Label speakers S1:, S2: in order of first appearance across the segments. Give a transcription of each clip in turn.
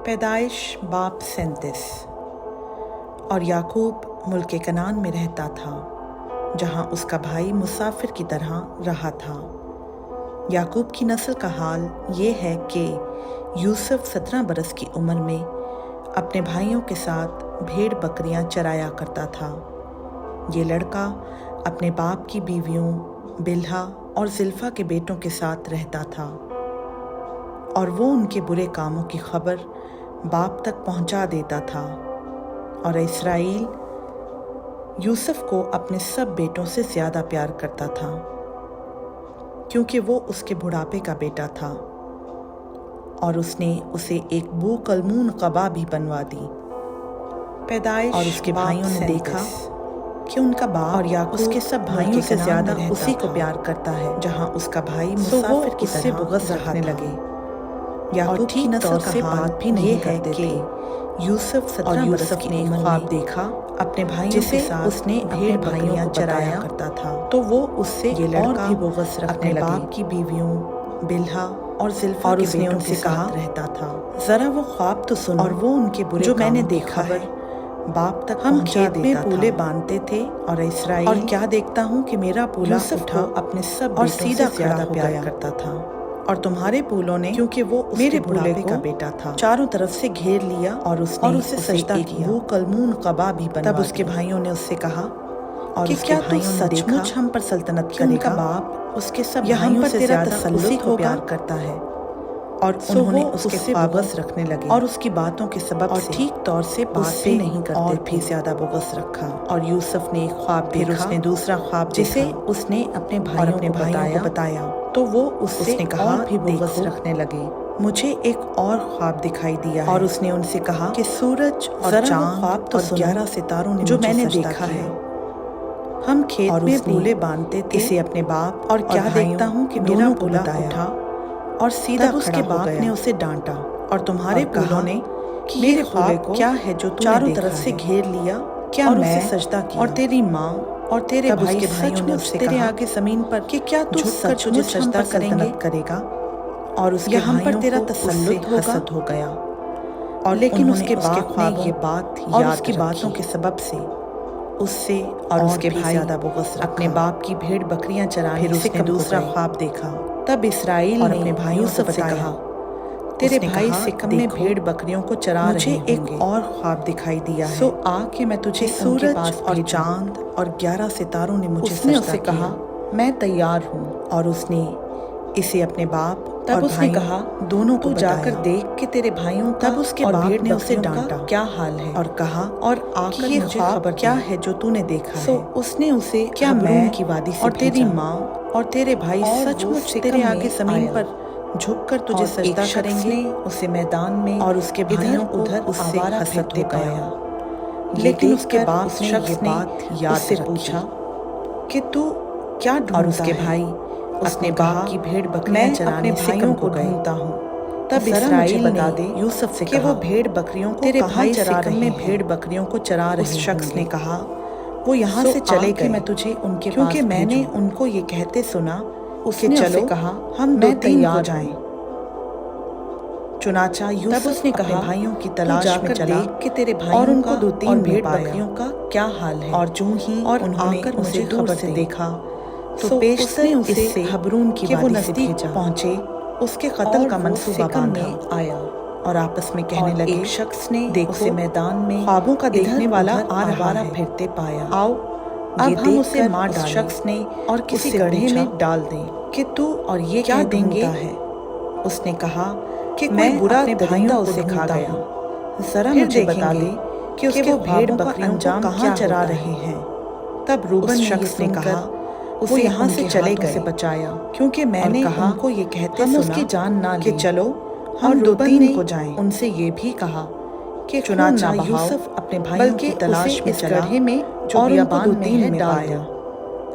S1: پیدائش باب 37۔ اور یعقوب ملک کنعان میں رہتا تھا، جہاں اس کا بھائی مسافر کی طرح رہا تھا۔ یعقوب کی نسل کا حال یہ ہے کہ یوسف 17 برس کی عمر میں اپنے بھائیوں کے ساتھ بھیڑ بکریاں چرایا کرتا تھا۔ یہ لڑکا اپنے باپ کی بیویوں بلہا اور زلفا کے بیٹوں کے ساتھ رہتا تھا، اور وہ ان کے برے کاموں کی خبر باپ تک پہنچا دیتا تھا۔ اور اسرائیل یوسف کو اپنے سب بیٹوں سے زیادہ پیار کرتا تھا، کیونکہ وہ اس کے بڑھاپے کا بیٹا تھا، اور اس نے اسے ایک بو کلمون قبا بھی بنوا دی۔ پیدائش اور اس کے بھائیوں نے دیکھا کہ ان کا باپ اور یعقوب اس کے سب بھائیوں سے زیادہ اسی کو پیار کرتا ہے، جہاں اس کا بھائی مسافر کی طرح بغض رکھنے لگے۔ یعقوب کی نسل سے بات بھی نہیں کرتے تھے۔ یوسف 17 برس کی عمر میں خواب دیکھا اپنے بھائیوں کے ساتھ اس نے بھیڑ بکریاں چرایا کرتا تھا، تو وہ اس سے اور بھی بغض رکھنے لگے۔ باپ کی بیویوں بلہا اور زلفا کے بیٹوں کے ساتھ رہتا تھا۔ ذرا وہ خواب تو سنو، اور وہ ان کے برے جو میں نے دیکھا ہے باپ تک ہم کھیت میں پولے باندھتے تھے، اور اسرائیل اور کیا دیکھتا ہوں کہ میرا پولا اٹھا اپنے سب اور سیدھا زیادہ پیار کرتا تھا، اور تمہارے پولوں نے کیونکہ وہ میرے بڑھاپے کا بیٹا تھا چاروں طرف سے گھیر لیا، اور اسے سجدہ کیا۔ وہ کلمون قبا بھی بنوا تب اس کے بھائیوں نے اس سے کہا کہ کیا تو سچ مچ ہم پر سلطنت کرے گا؟ باپ اس کے سب بھائیوں سے زیادہ اسی کو پیار کرتا ہے، اور انہوں نے اس کے بغض رکھنے لگے، اور اس کی باتوں کے سبب سے ٹھیک طور سے بات بھی نہیں کرتے، اور بھی زیادہ بغض رکھا۔ اور یوسف نے ایک خواب دیکھا، پھر اس نے دوسرا خواب جسے اس نے اپنے بھائیوں کو بتایا، تو وہ اس سے کہا بھی بغض رکھنے لگے، مجھے ایک اور خواب دکھائی دیا ہے۔ اور اس نے ان سے کہا کہ سورج اور چاند اور 11 ستاروں نے جو میں نے دیکھا ہے، ہم کھیت میں پولے باندھتے تھے اسے اپنے باپ، اور کیا دیکھتا ہوں کہ میرا پولا اٹھا اور سیدھا اس کے باپ نے اسے ڈانٹا، اور تمہارے پولوں نے کہ میرے خواب کیا ہے جو چاروں طرف سے گھیر لیا، کیا میں سجدہ کیا، اور تیری ماں اور تیرے بھائی سچ مچ تیرے آگے زمین پر کہ کیا تو سچ مچ سجدہ کرے گا؟ اور اس کے ہم پر تیرا تسلط حسد ہو گیا۔ اور لیکن اس کے باپ نے یہ بات اور اس کی باتوں کے سبب سے اس سے اور اس کے بھائی زیادہ بغض رکھا، اپنے باپ کی بھیڑ بکریاں چرانے۔ پھر اس نے دوسرا خواب دیکھا، تب اسرائیل نے اپنے بھائیوں سے کہا تیرے بھائی سکم میں بھیڑ بکریوں کو چرا رہے ہوں گے، مجھے ایک اور خواب دکھائی دیا ہے، سو آ کہ میں تجھے سورج اور چاند اور 11 ستاروں نے مجھے سجدہ کیا۔ اس نے کہا میں تیار ہوں، اور اس نے اسے اپنے باپ تب اس نے کہا دونوں کو جا کر دیکھ کہ تیرے بھائیوں کا، تب اس کے باپ نے اسے ڈانٹا کیا حال ہے، اور کہا اور آ کر یہ خواب کیا ہے جو تو نے دیکھا ہے؟ سو اس نے اسے کیا میں کی وادی سے اور تیری ماں اور تیرے بھائی سچ مچ تیرے آگے زمین پر جھک کر تجھے سجدہ کریں گے؟ اسے میدان میں اور اس کے بھائیوں ادھر اس سے حسد ہو گیا، لیکن اس کے باپ نے یہ بات یاد سے پوچھا کہ تو کیا ڈھونڈتا ہے؟ اور اس کے بھائی اپنے باپ کی بھیڑ بکریاں چرانے بھائیوں کو ڈھونڈتا ہوں۔ تب اسرائیل بتا دے یوسف سے کہ وہ بھیڑ بکریوں کو تیرے بھائی سکم میں بھیڑ بکریوں کو چرا رہے ہیں۔ اس شخص نے کہا وہ یہاں سے چلے گئے، میں تجھے ان کے کیونکہ میں نے ان کو یہ کہتے سنا اس نے چلو کہا ہم 2-3 ہو جائیں۔ چنانچہ یوسف نے کہا بھائیوں کی تلاش میں چلا کہ تیرے بھائیوں کا 2-3 بھیڑ بکریوں کا کیا حال ہے، اور جو ہی اور انہوں نے مجھے دور سے دیکھا تو پیشتر اسے حبرون کی وادی سے بھیجا۔ پہنچے اس کے قتل کا منصوبہ باندھا آیا، اور آپس میں کہنے لگے ایک شخص نے اسے میدان میں خوابوں کا دیکھنے والا آ رہا ہے، پھرتے پایا، آؤ اب ہم اسے مار ڈالیں۔ شخص نے اور کسی گڑھے میں ڈال دیں کہ تو اور یہ کیا ڈھونڈتا ہے؟ اس نے کہا کہ کوئی برا درندہ اسے کھا گیا، ذرا مجھے بتا دے کہ اس کے بھیڑ بکریوں کو کہاں چرا رہے ہیں۔ تب روبن شخص نے کہا وہ یہاں سے چلے گئے بچایا، کیونکہ میں نے ان کو یہ کہتے سنا اس کی جان نہ کہ چلو ہم 2-3 کو جائیں۔ ان سے یہ بھی کہا کہ چنانچہ یوسف اپنے بھائیوں کی تلاش میں چلا اور ان کو 2-3 میں پایا،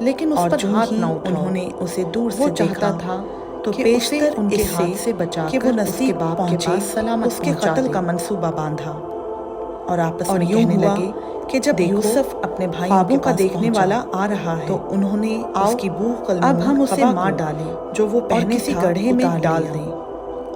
S1: لیکن اس پر ہاتھ نہ اٹھا۔ انہوں نے اسے دور سے چاہتا تھا تو پیشتر ان کے ہاتھ سے بچا کہ وہ نزدیک باپ کے پاس سلامت اس کے قتل کا منصوبہ باندھا، اور آپس میں کہنے لگے کہ جب یوسف اپنے بھائیوں کا دیکھنے والا آ رہا ہے تو انہوں نے اس کی بو اب ہم اسے مار ڈالیں جو وہ پہنے کسی گڑھے میں ڈال دیں،